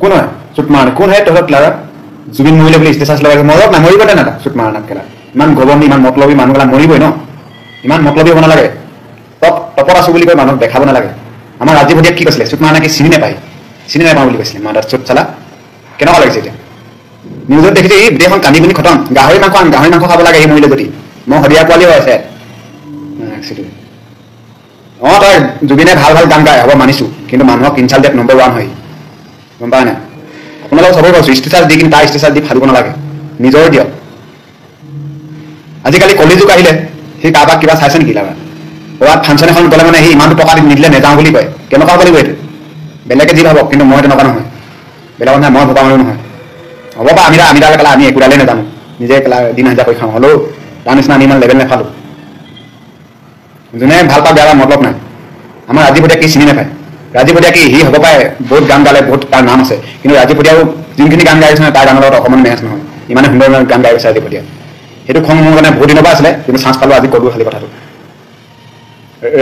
কোন হয় চুট মাৰ কোন হয় তহঁত লাৰা জুবিন মৰিলে বুলি ষ্টেটাছ লগাইছে মৰক না মৰিব না না চুট মাৰ নাম কেলা ইমান গবনি ইমান মতলবী মানুহগলা মৰিবই ন ইমান মতলবী হ'ব নালাগে টপত আছো বুলি কৈ মানুহক দেখাব নালাগে আমাৰ ৰাজীৱ ভটিয়াক কি কৈছিলে চুট মাৰ নাকি চিনি নাপায় বুলি কৈছিলে মাদাৰ চুট চালা কেনেকুৱা লাগিছে এতিয়া নিউজত দেখিছে এই দেশখন কান্দি পিনি খতম গাহৰি মাংস খাব লাগে এই মৰিলে যদি মই সদিয়া পোৱালি হৈ আছে তই জুবিনে ভাল ভাল গান গায় হ'ব মানিছো কিন্তু মানুহক ইনচাল্ট দিয়াত নম্বৰ 1 হয় গম পাই নাই আপোনালোকক সবেই কৈছো ষ্টেটাছ দি কিন্তু তাৰ ষ্টেটাছ দি ফালিব নালাগে নিজৰ দিয়ক আজিকালি কলিযুগ আহিলে সি কাৰোবাক কিবা চাইছে নেকি লাৰা ক'ৰবাত ফাংচন এখন গ'লে মানে সি ইমানটো টকা নিদিলে নেযাওঁ বুলি কয় কেনেকুৱা হ'ব লাগিব এইটো বেলেগে যি ভাবক কিন্তু মই তেনেকুৱা নহয় বেলেগৰ নহয় মই ভবা মানুহ নহয় হ'ব বা আমি দালে কেলা আমি একোডালেই নাজানো নিজে কেলা দিন হাজাৰ কৰি খাওঁ হ'লেও তাৰ নিচিনা আমি ইমান লেভেল নেপালোঁ যোনে ভাল পায় বেয়া মতলব নাই আমাৰ ৰাজীৱ ভটিয়াক কি চিনি নাপায় ৰাজীৱ ভটিয়াক কি সি হ'ব পাৰে বহুত গান গালে বহুত তাৰ নাম আছে কিন্তু ৰাজীৱ ভটিয়াও যোনখিনি গান গাইছে তাৰ গানৰ লগত অকণমান মেচ নহয় ইমানে সুন্দৰ গান গাই গৈছে ৰাজীৱ ভটিয়াক সেইটো খং মোৰ কাৰণে বহুত দিনৰ পৰা আছিলে কিন্তু চান্স পালোঁ আজি ক'লোঁ খালি কথাটো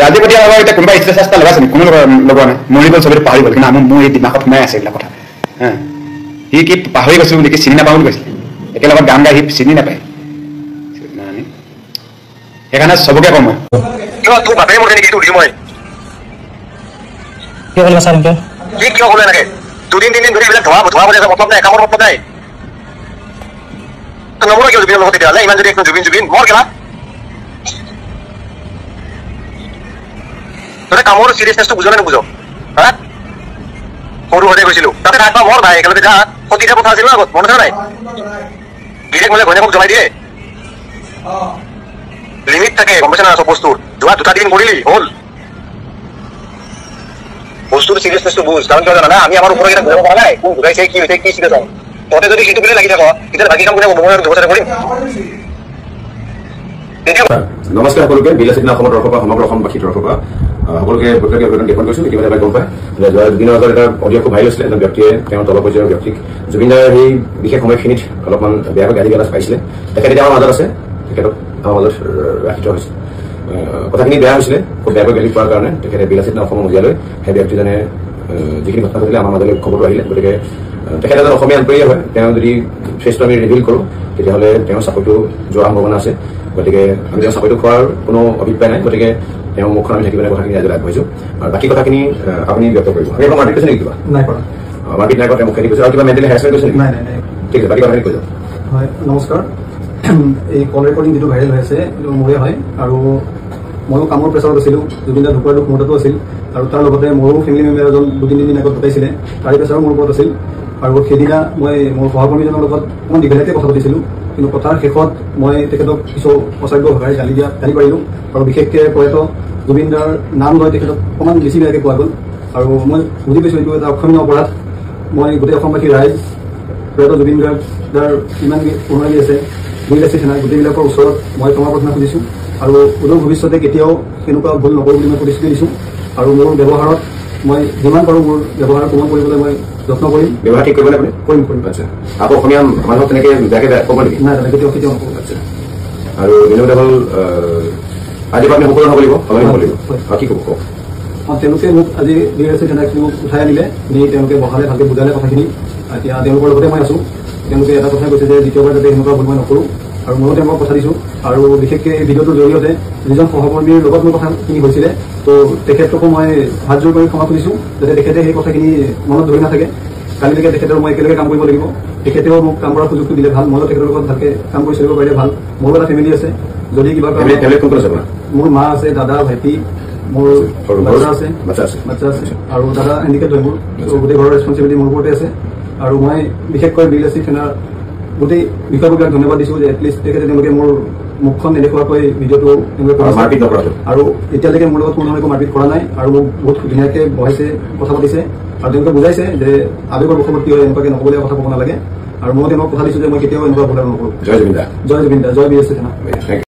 ৰাজীৱ ভটিয়াৰ লগত এতিয়া কোনোবা ষ্টেটাছ এটা লগাইছে নেকি কোনো লগোৱা নাই মৰি গ'ল চবেইটো পাহৰি গ'ল কিন্তু মোৰ এই দিমাগত সোমাই আছে এইবিলাক কথা সি কি পাহৰি গৈছোঁ নেকি চিনি নাপাওঁ বুলি কৈছিলে একেলগত গান গাই সি চিনি নাপায় সেইকাৰণে চবকে কম মই তোৰ বাপেৰে মৰে নেকি এইটো সুধিছোঁ মই কিয় ক'লে ছাৰ কিয় ক'লে এনেকে দুদিন তিনিদিন ধৰি এইবিলাক ধোৱা কৰি আছে মতলব নাই কামৰ মতলব নাই নমৰে কিয় জুবিনৰ লগত তেতিয়াহ'লে ইমান যদি একদম জুবিন মৰ কেলা তই কামৰ চিৰিয়াছনেছটো বুজ নে নুবুজ হা সৰু হৈ গৈছিলোঁ তাতে থাকবা মৰ ভাই একেলগে যা সতীটা কথা আছিল ন আগত মনত নাই গিৰেক মোলে ঘৈণীয়েকক জ্বলাই দিয়ে লিমিট থাকে গম পাইছে না চব বস্তুৰ যোৱা 2 দিন কৰিলি হ'ল বস্তুৰ চিৰিয়াছনেছটো বুজ কাৰণ কিয় জানা না আমি আমাৰ ওপৰত এটা বুজাব পৰা নাই কোন বুজাইছে কি হৈছে কি চিৰিয়াছ হয় তহঁতে যদি সেইটো বুলি লাগি থাক তেতিয়া বাকী কাম কোনে কৰিব নোৱাৰে দুবছৰ কৰিম নমস্কাৰ সকলোকে বিলাসিদিনা অসমৰ দৰ্শক সমগ্ৰ অসমবাসীৰ দৰ্শক সকলোকে প্ৰত্যেকে অভিনন্দন জ্ঞাপন কৰিছোঁ ইতিমধ্যে এবাৰ গম পায় জুবিনৰ আগত এটা অডিঅ' খুব ভাইৰেল হৈছিলে এজন ব্যক্তিয়ে তেওঁৰ তলৰ পৰ্যায়ৰ ব্যক্তিক জুবিনদাৰ সেই বিশেষ সময়খিনিত অলপমান বেয়াকৈ গালি গালাজ পাইছিলে তেখেত এতিয়া আমাৰ মাজত আছে তেখেতক আমাৰ মাজত ৰাখি থোৱা হৈছে কথাখিনি বেয়া হৈছিলে খুব বেয়াকৈ গালি পোৱাৰ কাৰণে তেখেতে বিলাসিদিনা অসমৰ মজিয়ালৈ সেই ব্যক্তিজনে যিখিনি ঘটনা ঘটিলে আমাৰ মাজলৈ খবৰটো আহিলে গতিকে তেখেত এজন অসমীয়া এমপ্লয়ী হয় তেওঁ যদি ফেচটো আমি ৰিভিল কৰোঁ তেতিয়াহ'লে তেওঁৰ চাকৰিটো যোৱাৰ সম্ভাৱনা আছে গতিকে আমি তেওঁৰ চাকৰিটো খোৱাৰ কোনো অভিপ্ৰায় নাই গতিকে তেওঁ মুখখন আমি থাকিবলৈ কথাখিনি আজি আগবাঢ়িছোঁ আৰু বাকী কথাখিনি আপুনি ব্যক্ত কৰিব আপুনি আকৌ মাৰপিট কৈছে নেকি কিবা নাই কৰা মাৰপিট নাই কৰা তেওঁ মুখেদি কৈছে আৰু কিবা মেণ্টেলি হেৰাচমেণ্ট কৈছে নেকি নাই ঠিক আছে বাকী কথাখিনি কৈ যাওক হয় নমস্কাৰ এই কল ৰেকৰ্ডিং যিটো ভাইৰেল হৈ আছে এইটো মোৰে হয় আৰু ময়ো কামৰ প্ৰেছাৰত আছিলোঁ জুবিনদাৰ ঢুকুৱাৰ দুখ মোৰ তাতো আছিল আৰু তাৰ লগতে মোৰো ফেমিলি মেম্বাৰ এজন 2-3 দিন আগত ঢুকাইছিলে তাৰে প্ৰেছাৰো মোৰ ওপৰত আছিল আৰু সেইদিনা মই মোৰ সহকৰ্মীজনৰ লগত অকণমান দীঘলীয়াকৈ কথা পাতিছিলোঁ কিন্তু কথাৰ শেষত মই তেখেতক কিছু অশ্ৰাব্য ভাষাৰে গালি পাৰিলোঁ আৰু বিশেষকৈ প্ৰয়াত জুবিনদাৰ নাম লৈ তেখেতক অকণমান বেছি বেয়াকৈ কোৱা গ'ল আৰু মই বুজি পাইছোঁ এইটো এটা অক্ষমনীয় অপৰাধ মই গোটেই অসমবাসী ৰাইজ প্ৰয়াত জুবিনদাৰ ইমান প্ৰণালী আছে দুই আছে সেনা গোটেইবিলাকৰ ওচৰত মই ক্ষমা প্ৰাৰ্থনা খুজিছোঁ আৰু অদূৰ ভৱিষ্যতে কেতিয়াও সেনেকুৱা ভুল নকৰোঁ বুলি মই প্ৰতিশ্ৰুতি দিছোঁ আৰু মোৰ ব্যৱহাৰত মই যিমান পাৰোঁ মোৰ ব্যৱহাৰ প্ৰমাণ কৰিবলৈ মই যত্ন কৰিম ব্যৱহাৰ ঠিক কৰিব আপুনি কৰিম আচ্ছা আকৌ অসমীয়া মানুহক তেনেকৈ বেয়াকৈ ক'ব নেকি নাই তেনেকৈ কেতিয়াও নকৰোঁ আচ্ছা আৰু বিনোদ হ'ল আজি আপুনি সকলো হ'ব লাগিব সলনি হ'ব লাগিব কি ক'ব কওক তেওঁলোকে মোক আজি দুই আছে সেনাখিনি মোক উঠাই আনিলে নি তেওঁলোকে বহালে ভালকৈ বুজালে কথাখিনি এতিয়া তেওঁলোকৰ লগতে মই আছোঁ তেওঁলোকে এটা কথা কৈছে যে দ্বিতীয়বাৰ যাতে এনেকুৱা ভুল মই নকৰোঁ আৰু ময়ো তেওঁলোকক কথা দিছোঁ আৰু বিশেষকৈ এই ভিডিঅ'টোৰ জৰিয়তে যিজন সহকৰ্মীৰ লগত মোৰ কথাখিনি হৈছিলে তো তেখেতকো মই হাত জোৰ কৰি ক্ষমা খুজিছোঁ যাতে তেখেতে সেই কথাখিনি মনত ধৰি নাথাকে কালিলৈকে তেখেতৰ মই একেলগে কাম কৰিব লাগিব তেখেতেও মোক কাম কৰাৰ সুযোগটো দিলে ভাল ময়ো তেখেতৰ লগত ভালকৈ কাম কৰি চলিব পাৰিলে ভাল মোৰো এটা ফেমিলি আছে যদি কিবা মোৰ মা আছে দাদা ভাইটি মোৰ বাচ্চা আছে আৰু দাদা হেণ্ডিকেপ হয় মোৰ গোটেই ঘৰৰ ৰেছপনচিবিলিটি মোৰ ওপৰতে আছে আৰু মই বিশেষকৈ বিলাসী সেনাৰ গোটেই বিষয়ববীয়াক ধন্যবাদ দিছোঁ যে এটলিষ্ট তেখেতে তেওঁলোকে মোৰ মুখখন নেদেখুৱাকৈ ভিডিঅ'টো মাৰপিট নকৰাটো আৰু এতিয়ালৈকে মোৰ লগত কোনো ধৰণৰ মাৰপিট কৰা নাই আৰু মোক বহুত ধুনীয়াকৈ বহাইছে কথা পাতিছে আৰু তেওঁলোকে বুজাইছে যে আৱেগৰ বশৱৰ্তী হৈ এনেকুৱাকৈ নক'বলগীয়া কথা ক'ব নালাগে আৰু মই তেওঁলোকক কথা দিছোঁ যে মই কেতিয়াও এনেকুৱা ভুল নকৰোঁ জয় জুবিনদা জয় বিলাসী সেনা